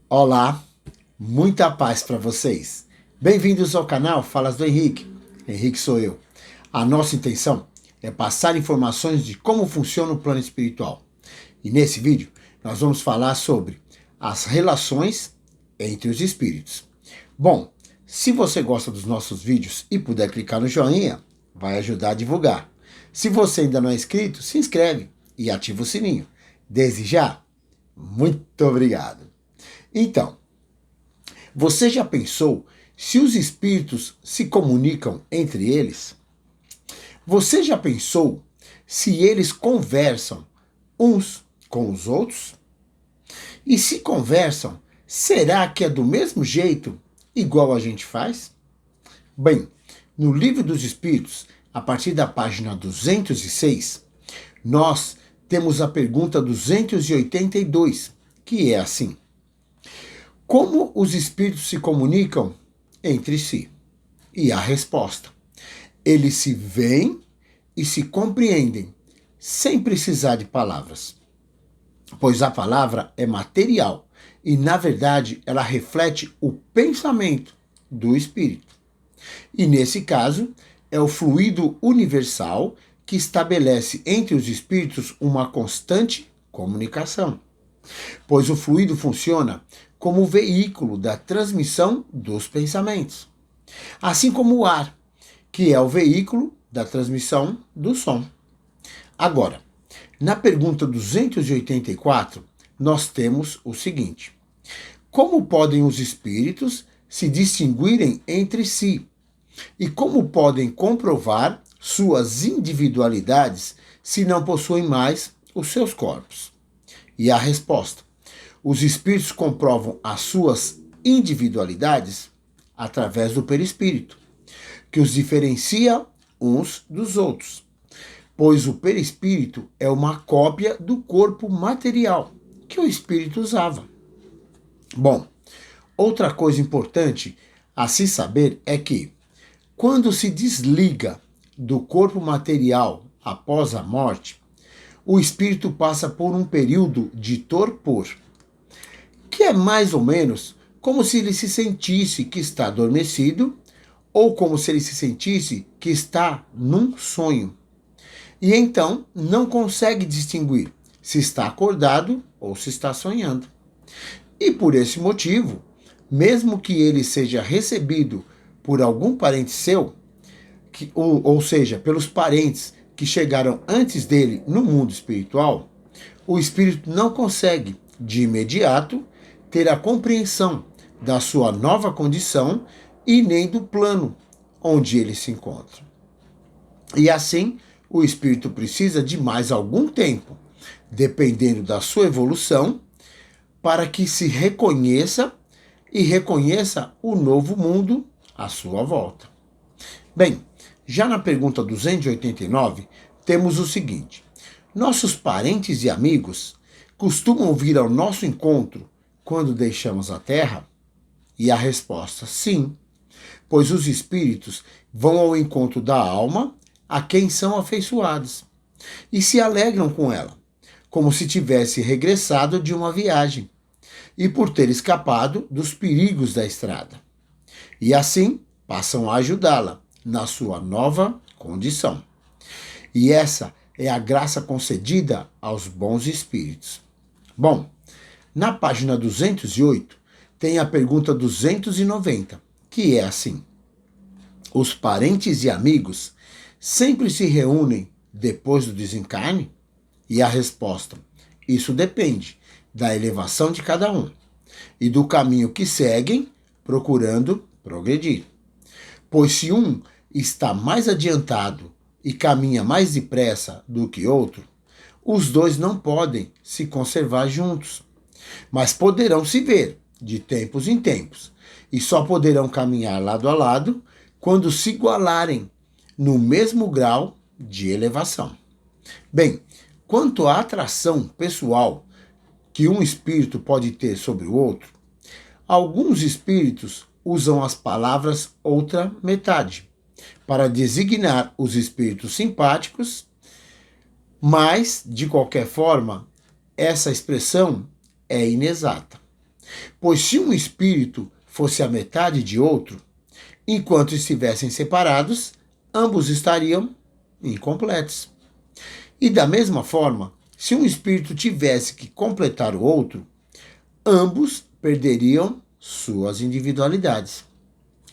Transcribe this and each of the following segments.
Olá, muita paz para vocês. Bem-vindos ao canal Falas do Henrique. Henrique sou eu. A nossa intenção é passar informações de como funciona o plano espiritual. E nesse vídeo nós vamos falar sobre as relações entre os espíritos. Bom, se você gosta dos nossos vídeos e puder clicar no joinha, vai ajudar a divulgar. Se você ainda não é inscrito, se inscreve e ativa o sininho. Desde já, muito obrigado. Então, você já pensou se os espíritos se comunicam entre eles? Você já pensou se eles conversam uns com os outros? E se conversam, será que é do mesmo jeito, igual a gente faz? Bem, no Livro dos Espíritos, a partir da página 206, nós temos a pergunta 282, que é assim: como os espíritos se comunicam entre si? E a resposta: eles se veem e se compreendem, sem precisar de palavras. Pois a palavra é material e, na verdade, ela reflete o pensamento do espírito. E, nesse caso, é o fluido universal que estabelece entre os espíritos uma constante comunicação. Pois o fluido funciona como o veículo da transmissão dos pensamentos, assim como o ar, que é o veículo da transmissão do som. Agora, na pergunta 284, nós temos o seguinte: como podem os espíritos se distinguirem entre si? E como podem comprovar suas individualidades se não possuem mais os seus corpos? E a resposta: os espíritos comprovam as suas individualidades através do perispírito, que os diferencia uns dos outros, pois o perispírito é uma cópia do corpo material que o espírito usava. Bom, outra coisa importante a se saber é que, quando se desliga do corpo material após a morte, o espírito passa por um período de torpor, que é mais ou menos como se ele se sentisse que está adormecido ou como se ele se sentisse que está num sonho. E então não consegue distinguir se está acordado ou se está sonhando. E por esse motivo, mesmo que ele seja recebido por algum parente seu, ou seja, pelos parentes que chegaram antes dele no mundo espiritual, o espírito não consegue, de imediato, ter a compreensão da sua nova condição e nem do plano onde ele se encontra. E assim, o espírito precisa de mais algum tempo, dependendo da sua evolução, para que se reconheça e reconheça o novo mundo à sua volta. Bem, já na pergunta 289, temos o seguinte: nossos parentes e amigos costumam vir ao nosso encontro quando deixamos a Terra? E a resposta: sim, pois os espíritos vão ao encontro da alma a quem são afeiçoados e se alegram com ela, como se tivesse regressado de uma viagem e por ter escapado dos perigos da estrada. E assim passam a ajudá-la na sua nova condição. E essa é a graça concedida aos bons espíritos. Bom, na página 208 tem a pergunta 290, que é assim: os parentes e amigos sempre se reúnem depois do desencarne? E a resposta: isso depende da elevação de cada um e do caminho que seguem procurando progredir. Pois se um está mais adiantado e caminha mais depressa do que outro, os dois não podem se conservar juntos, mas poderão se ver de tempos em tempos e só poderão caminhar lado a lado quando se igualarem no mesmo grau de elevação. Bem, quanto à atração pessoal que um espírito pode ter sobre o outro, alguns espíritos usam as palavras outra metade para designar os espíritos simpáticos, mas, de qualquer forma, essa expressão é inexata, Pois se um espírito fosse a metade de outro, enquanto estivessem separados, ambos estariam incompletos. E da mesma forma, se um espírito tivesse que completar o outro, ambos perderiam suas individualidades.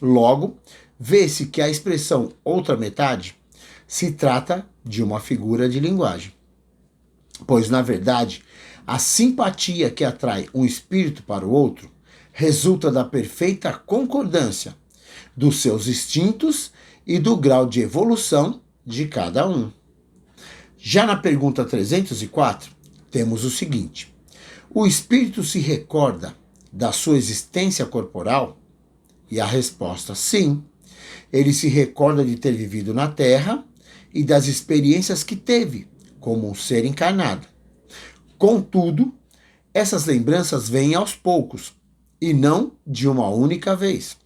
Logo, vê-se que a expressão outra metade se trata de uma figura de linguagem. Pois, na verdade, a simpatia que atrai um espírito para o outro resulta da perfeita concordância dos seus instintos e do grau de evolução de cada um. Já na pergunta 304, temos o seguinte: o espírito se recorda da sua existência corporal? E a resposta, sim. Ele se recorda de ter vivido na Terra e das experiências que teve como um ser encarnado. Contudo, essas lembranças vêm aos poucos e não de uma única vez.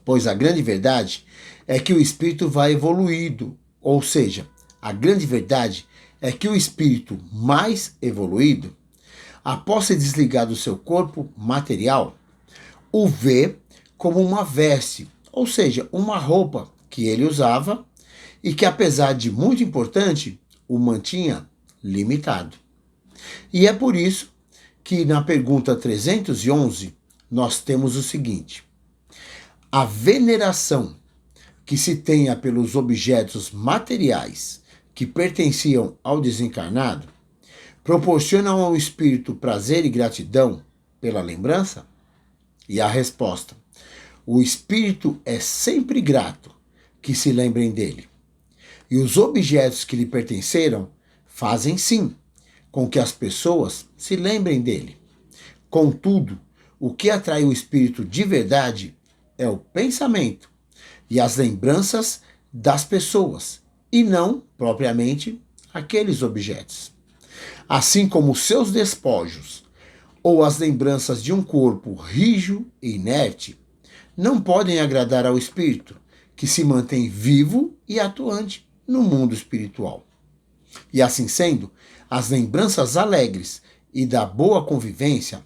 Pois a grande verdade é que o espírito vai evoluindo, ou seja, a grande verdade é que o espírito mais evoluído, após se desligar do seu corpo material, o vê como uma veste, ou seja, uma roupa que ele usava e que, apesar de muito importante, o mantinha limitado. E é por isso que na pergunta 311 nós temos o seguinte: a veneração que se tenha pelos objetos materiais que pertenciam ao desencarnado proporcionam ao espírito prazer e gratidão pela lembrança? E a resposta: o espírito é sempre grato que se lembrem dele. E os objetos que lhe pertenceram fazem sim com que as pessoas se lembrem dele. Contudo, o que atrai o espírito de verdade é o pensamento e as lembranças das pessoas, e não, propriamente, aqueles objetos. Assim como os seus despojos ou as lembranças de um corpo rijo e inerte não podem agradar ao espírito, que se mantém vivo e atuante no mundo espiritual. E assim sendo, as lembranças alegres e da boa convivência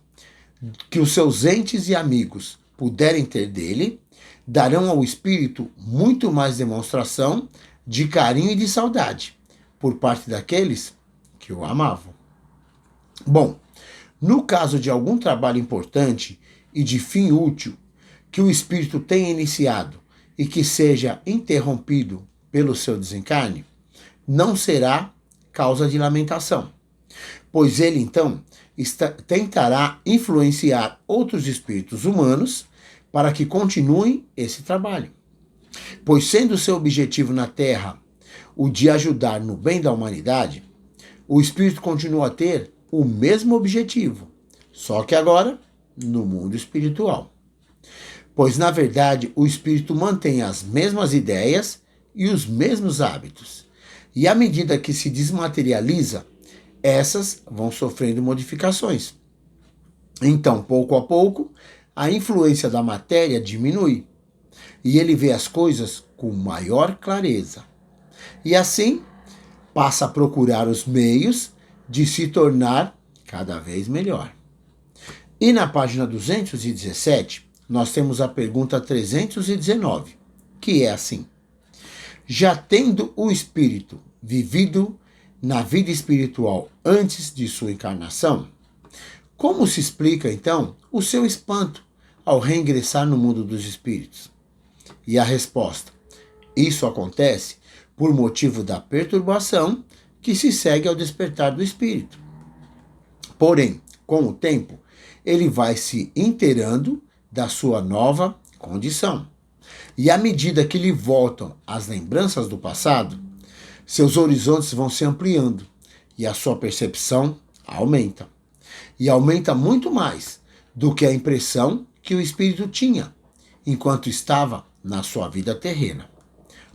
que os seus entes e amigos puderem ter dele, darão ao espírito muito mais demonstração de carinho e de saudade por parte daqueles que o amavam. Bom, no caso de algum trabalho importante e de fim útil que o espírito tenha iniciado e que seja interrompido pelo seu desencarne, não será causa de lamentação, pois ele então tentará influenciar outros espíritos humanos para que continuem esse trabalho. Pois sendo seu objetivo na Terra o de ajudar no bem da humanidade, o espírito continua a ter o mesmo objetivo, só que agora no mundo espiritual. Pois na verdade o espírito mantém as mesmas ideias e os mesmos hábitos. E à medida que se desmaterializa, essas vão sofrendo modificações. Então, pouco a pouco, a influência da matéria diminui e ele vê as coisas com maior clareza. E assim, passa a procurar os meios de se tornar cada vez melhor. E na página 217, nós temos a pergunta 319, que é assim: já tendo o espírito vivido na vida espiritual antes de sua encarnação, como se explica, então, o seu espanto ao reingressar no mundo dos espíritos? E a resposta: isso acontece por motivo da perturbação que se segue ao despertar do espírito. Porém, com o tempo, ele vai se inteirando da sua nova condição. E à medida que lhe voltam as lembranças do passado, seus horizontes vão se ampliando e a sua percepção aumenta. E aumenta muito mais do que a impressão que o espírito tinha enquanto estava na sua vida terrena.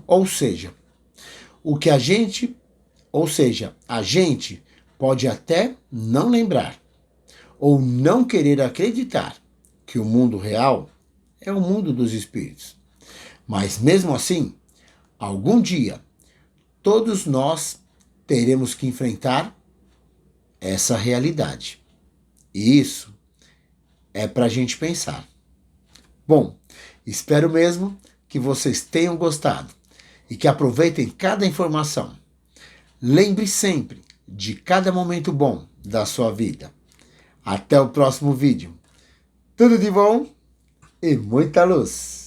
Ou seja, a gente pode até não lembrar ou não querer acreditar que o mundo real é o mundo dos espíritos. Mas mesmo assim, algum dia, todos nós teremos que enfrentar essa realidade. E isso É para a gente pensar. Bom, espero mesmo que vocês tenham gostado e que aproveitem cada informação. Lembre sempre de cada momento bom da sua vida. Até o próximo vídeo. Tudo de bom e muita luz!